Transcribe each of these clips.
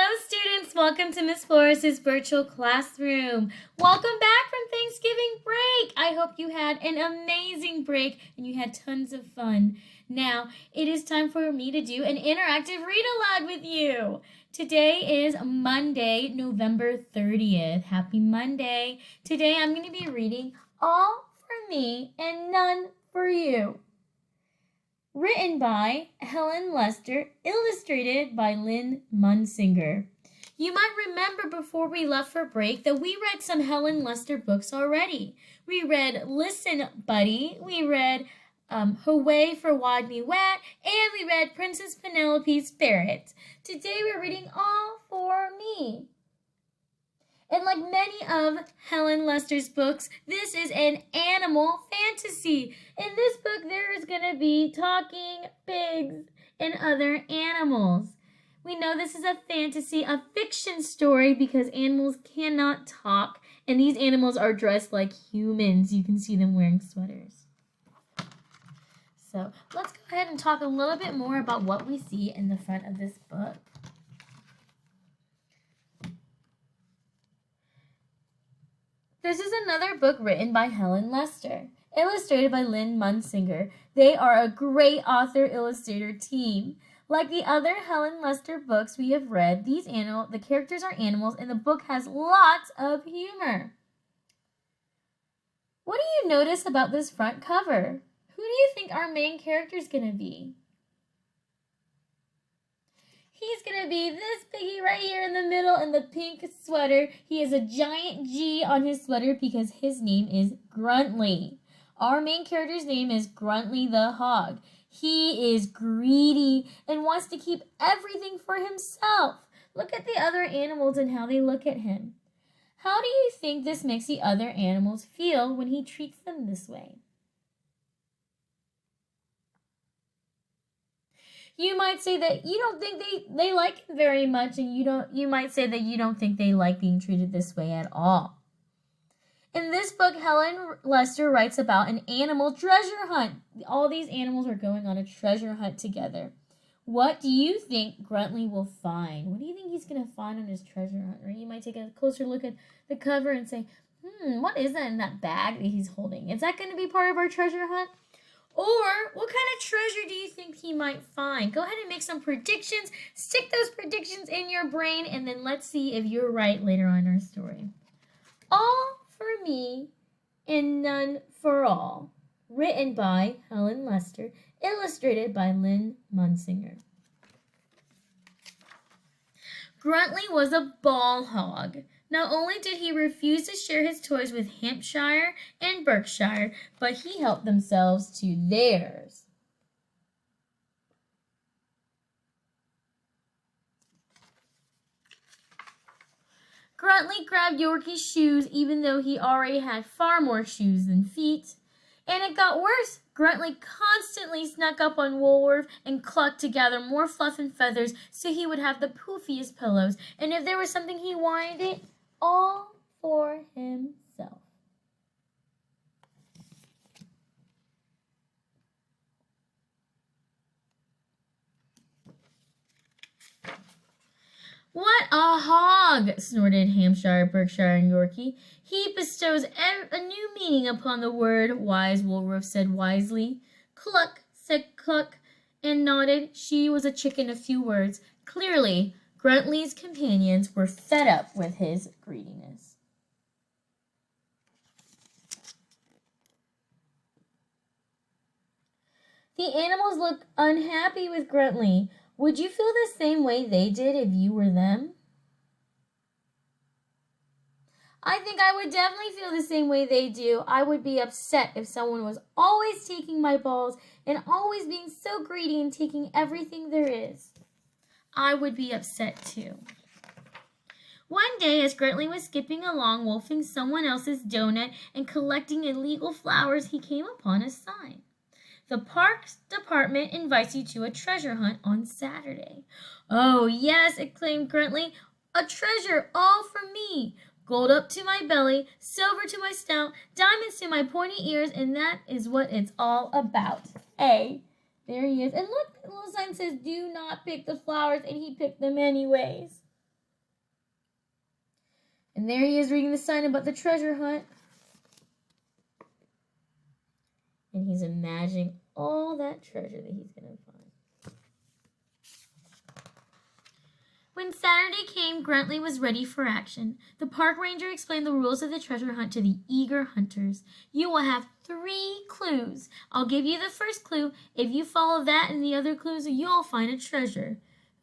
Hello, students. Welcome to Miss Flores' virtual classroom. Welcome back from Thanksgiving break. I hope you had an amazing break and you had tons of fun. Now, it is time for me to do an interactive read aloud with you. Today is Monday, November 30th. Happy Monday. Today I'm going to be reading All for Me and None for You. Written by Helen Lester, illustrated by Lynn Munsinger. You might remember before we left for break that we read some Helen Lester books already. We read Listen, Buddy, we read Hooray for Wadney Wat, and we read Princess Penelope's Ferret. Today we're reading All for Me. And like many of Helen Lester's books, this is an animal fantasy. In this book, there is going to be talking pigs and other animals. We know this is a fantasy, a fiction story, because animals cannot talk, and these animals are dressed like humans. You can see them wearing sweaters. So let's go ahead and talk a little bit more about what we see in the front of this book. This is another book written by Helen Lester, illustrated by Lynn Munsinger. They are a great author-illustrator team. Like the other Helen Lester books we have read, the characters are animals, and the book has lots of humor. What do you notice about this front cover? Who do you think our main character is going to be? He's going to be this piggy right here in the middle in the pink sweater. He has a giant G on his sweater because his name is Gruntley. Our main character's name is Gruntley the Hog. He is greedy and wants to keep everything for himself. Look at the other animals and how they look at him. How do you think this makes the other animals feel when he treats them this way? You might say that you don't think they like him very much, and you might say that you don't think they like being treated this way at all. In this book, Helen Lester writes about an animal treasure hunt. All these animals are going on a treasure hunt together. What do you think Gruntley will find? What do you think he's going to find on his treasure hunt? Or you might take a closer look at the cover and say, what is that in that bag that he's holding? Is that going to be part of our treasure hunt? Or what kind of treasure do you think he might find? Go ahead and make some predictions. Stick those predictions in your brain, and then let's see if you're right later on in our story. All for Me and None for All. Written by Helen Lester. Illustrated by Lynn Munsinger. Gruntley was a ball hog. Not only did he refuse to share his toys with Hampshire and Berkshire, but he helped themselves to theirs. Gruntley grabbed Yorkie's shoes even though he already had far more shoes than feet. And it got worse. Gruntley constantly snuck up on Woolworth and Cluck to gather more fluff and feathers so he would have the poofiest pillows. And if there was something he wanted, it all for himself. What a hog, snorted Hampshire, Berkshire, and Yorkie. He bestows a new meaning upon the word, wise Woolworth said wisely. Cluck, said Cluck, and nodded. She was a chicken of few words. Clearly, Gruntley's companions were fed up with his greediness. The animals looked unhappy with Gruntley. Would you feel the same way they did if you were them? I think I would definitely feel the same way they do. I would be upset if someone was always taking my balls and always being so greedy and taking everything there is. I would be upset too. One day, as Gruntley was skipping along, wolfing someone else's donut and collecting illegal flowers, he came upon a sign. The Parks Department invites you to a treasure hunt on Saturday. Oh, yes, exclaimed Gruntley. A treasure all for me. Gold up to my belly, silver to my snout, diamonds to my pointy ears, and that is what it's all about. Hey, there he is. And look, the little sign says, do not pick the flowers, and he picked them anyways. And there he is reading the sign about the treasure hunt. And he's imagining all that treasure that he's going to find. When Saturday came, Gruntley was ready for action. The park ranger explained the rules of the treasure hunt to the eager hunters. You will have 3 clues. I'll give you the first clue. If you follow that and the other clues, you'll find a treasure.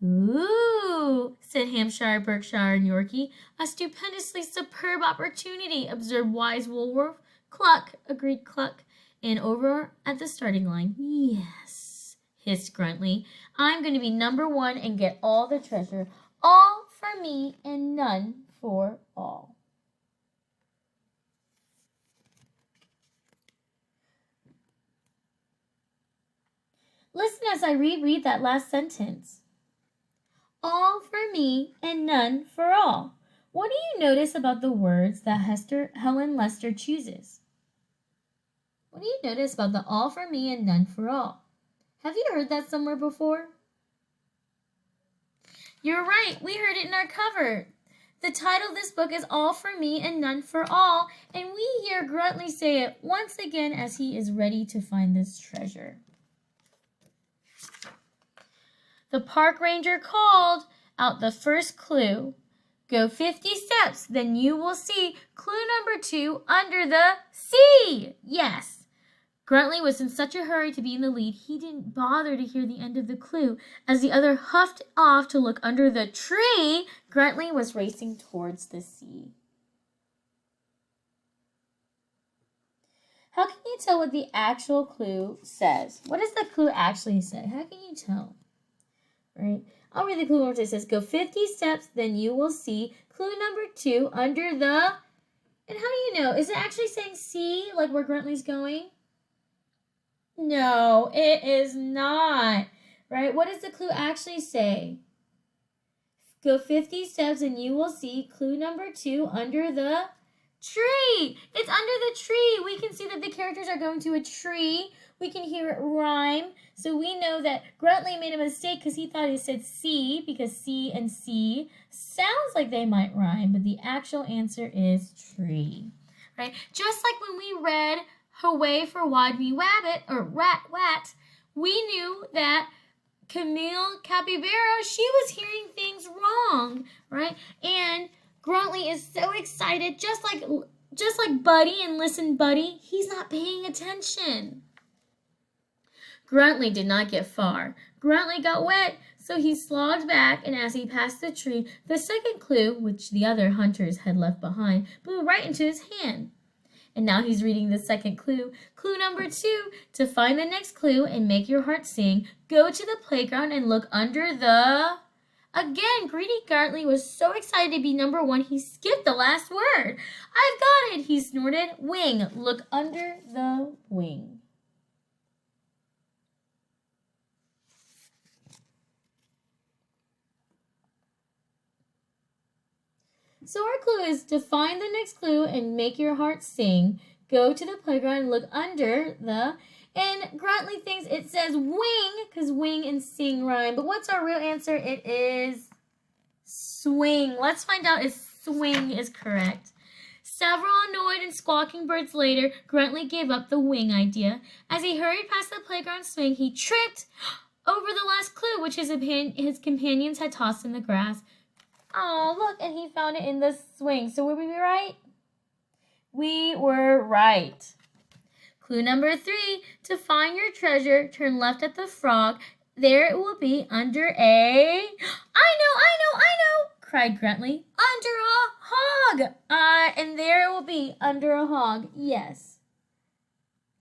Ooh, said Hampshire, Berkshire, and Yorkie. A stupendously superb opportunity, observed wise Woolworth. Cluck, agreed Cluck. And over at the starting line, yes, hissed Gruntley. I'm going to be number 1 and get all the treasure. All for me and none for all. Listen as I reread that last sentence. All for me and none for all. What do you notice about the words that Helen Lester chooses? What do you notice about the all for me and none for all? Have you heard that somewhere before? You're right, we heard it in our cover. The title of this book is All for Me and None for All, and we hear Gruntley say it once again as he is ready to find this treasure. The park ranger called out the first clue. Go 50 steps, then you will see clue number 2 under the C. Yes. Gruntley was in such a hurry to be in the lead, he didn't bother to hear the end of the clue. As the other huffed off to look under the tree, Gruntley was racing towards the sea. How can you tell what the actual clue says? What does the clue actually say? How can you tell? Right? I'll read the clue once. It says, go 50 steps, then you will see clue number 2 under the... And how do you know? Is it actually saying C, like where Gruntley's going? No, it is not. Right? What does the clue actually say? Go 50 steps and you will see clue number 2 under the tree. It's under the tree. We can see that the characters are going to a tree. We can hear it rhyme. So we know that Gruntley made a mistake because he thought he said C, because C and C sounds like they might rhyme, but the actual answer is tree. Right? Just like when we read Hooray for Wad Me Wabbit, or Rat Wat, we knew that Camille Capybara, she was hearing things wrong, right? And Gruntley is so excited, just like Buddy and Listen Buddy, he's not paying attention. Gruntley did not get far. Gruntley got wet, so he slogged back, and as he passed the tree, the second clue, which the other hunters had left behind, blew right into his hand. And now he's reading the second clue. Clue number 2, to find the next clue and make your heart sing, go to the playground and look under the... Again, Greedy Gruntley was so excited to be number 1, he skipped the last word. I've got it, he snorted. Wing, look under the wing. So our clue is to find the next clue and make your heart sing. Go to the playground and look under the... And Gruntley thinks it says wing, because wing and sing rhyme. But what's our real answer? It is swing. Let's find out if swing is correct. Several annoyed and squawking birds later, Gruntley gave up the wing idea. As he hurried past the playground swing, he tripped over the last clue, which his companions had tossed in the grass. Oh, look, and he found it in the swing. So were we right? We were right. Clue number 3, to find your treasure, turn left at the frog. There it will be under a... I know, cried Gruntley. Under a hog. And there it will be under a hog, yes.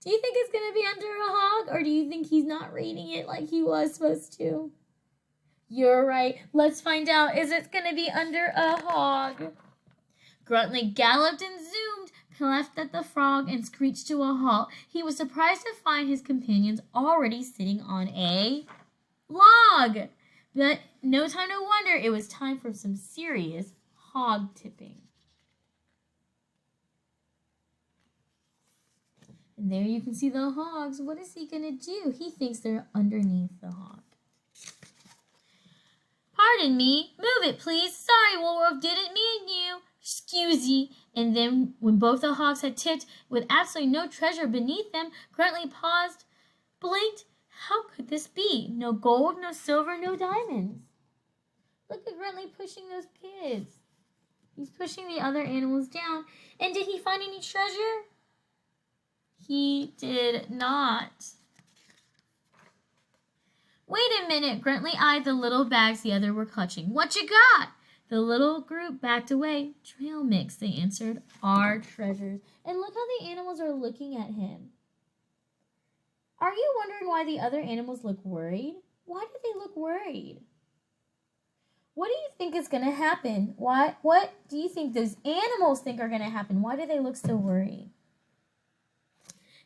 Do you think it's going to be under a hog, or do you think he's not reading it like he was supposed to? You're right. Let's find out. Is it going to be under a hog? Gruntley galloped and zoomed, left at the frog, and screeched to a halt. He was surprised to find his companions already sitting on a log. But no time to wonder. It was time for some serious hog tipping. And there you can see the hogs. What is he going to do? He thinks they're underneath the hog. Pardon me. Move it, please. Sorry, Woolworth, didn't mean you. Excuse Fusey. And then when both the hawks had tipped with absolutely no treasure beneath them, Gruntly paused, blinked. How could this be? No gold, no silver, no diamonds. Look at Gruntly pushing those kids. He's pushing the other animals down. And did he find any treasure? He did not. Wait a minute, Gruntly eyed the little bags the others were clutching. What you got? The little group backed away. Trail mix, they answered. Our treasures. And look how the animals are looking at him. Are you wondering why the other animals look worried? Why do they look worried? What do you think is going to happen? What do you think those animals think are going to happen? Why do they look so worried?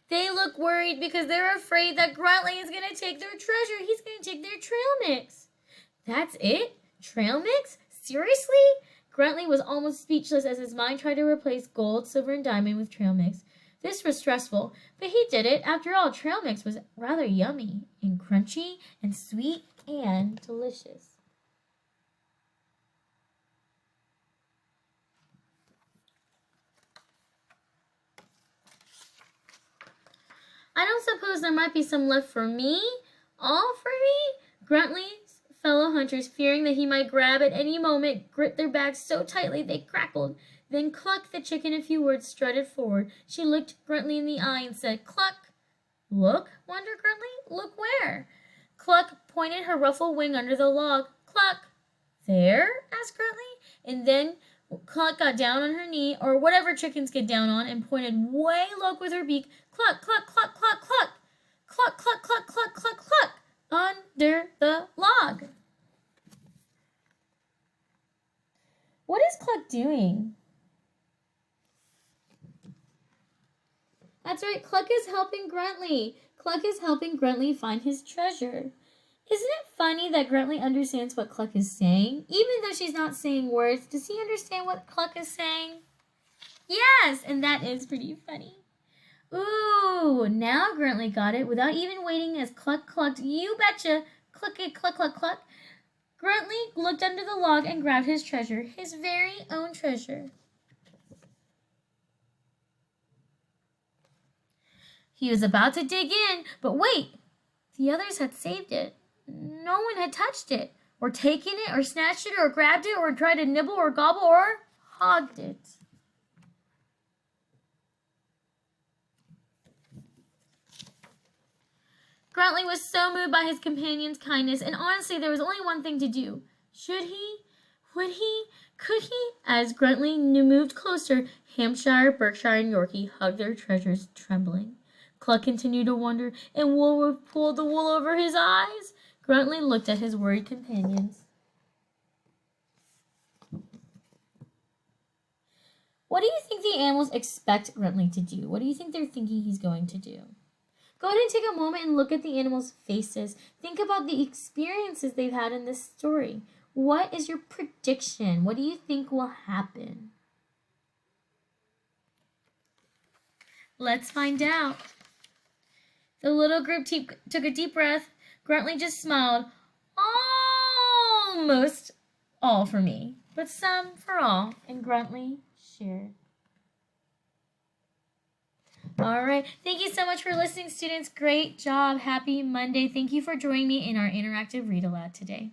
They look worried because they're afraid that Gruntly is going to take their treasure. He's going to take their trail mix. That's it? Trail mix? Seriously? Gruntly was almost speechless as his mind tried to replace gold, silver, and diamond with trail mix. This was stressful, but he did it. After all, trail mix was rather yummy and crunchy and sweet and delicious. I don't suppose there might be some left for me? All for me? Gruntly's fellow hunters, fearing that he might grab at any moment, gripped their bags so tightly they crackled. Then Cluck, the chicken, in a few words, strutted forward. She looked Gruntly in the eye and said, Cluck. Look, wondered Gruntly. Look where? Cluck pointed her ruffled wing under the log. Cluck. There? Asked Gruntly. And then Cluck got down on her knee, or whatever chickens get down on, and pointed way low with her beak. Cluck, cluck, cluck, cluck, cluck. Cluck, cluck, cluck, cluck, cluck, cluck. Under the log. What is Cluck doing? That's right, Cluck is helping Gruntly. Cluck is helping Gruntly find his treasure. Isn't it funny that Gruntly understands what Cluck is saying? Even though she's not saying words, does he understand what Cluck is saying? Yes, and that is pretty funny. Ooh, now Gruntly got it without even waiting as Cluck clucked. You betcha! Clucky, cluck, cluck, cluck. Gruntly looked under the log and grabbed his treasure, his very own treasure. He was about to dig in, but wait! The others had saved it. No one had touched it, or taken it, or snatched it, or grabbed it, or tried to nibble, or gobble, or hogged it. Gruntly was so moved by his companion's kindness, and honestly, there was only one thing to do. Should he? Would he? Could he? As Gruntly moved closer, Hampshire, Berkshire, and Yorkie hugged their treasures, trembling. Cluck continued to wonder, and Woolworth pulled the wool over his eyes. Gruntly looked at his worried companions. What do you think the animals expect Gruntly to do? What do you think they're thinking he's going to do? Go ahead and take a moment and look at the animals' faces. Think about the experiences they've had in this story. What is your prediction? What do you think will happen? Let's find out. The little group took a deep breath. Gruntly just smiled. Almost all for me, but some for all. And Gruntly shared. All right. Thank you so much for listening, students. Great job. Happy Monday. Thank you for joining me in our interactive read-aloud today.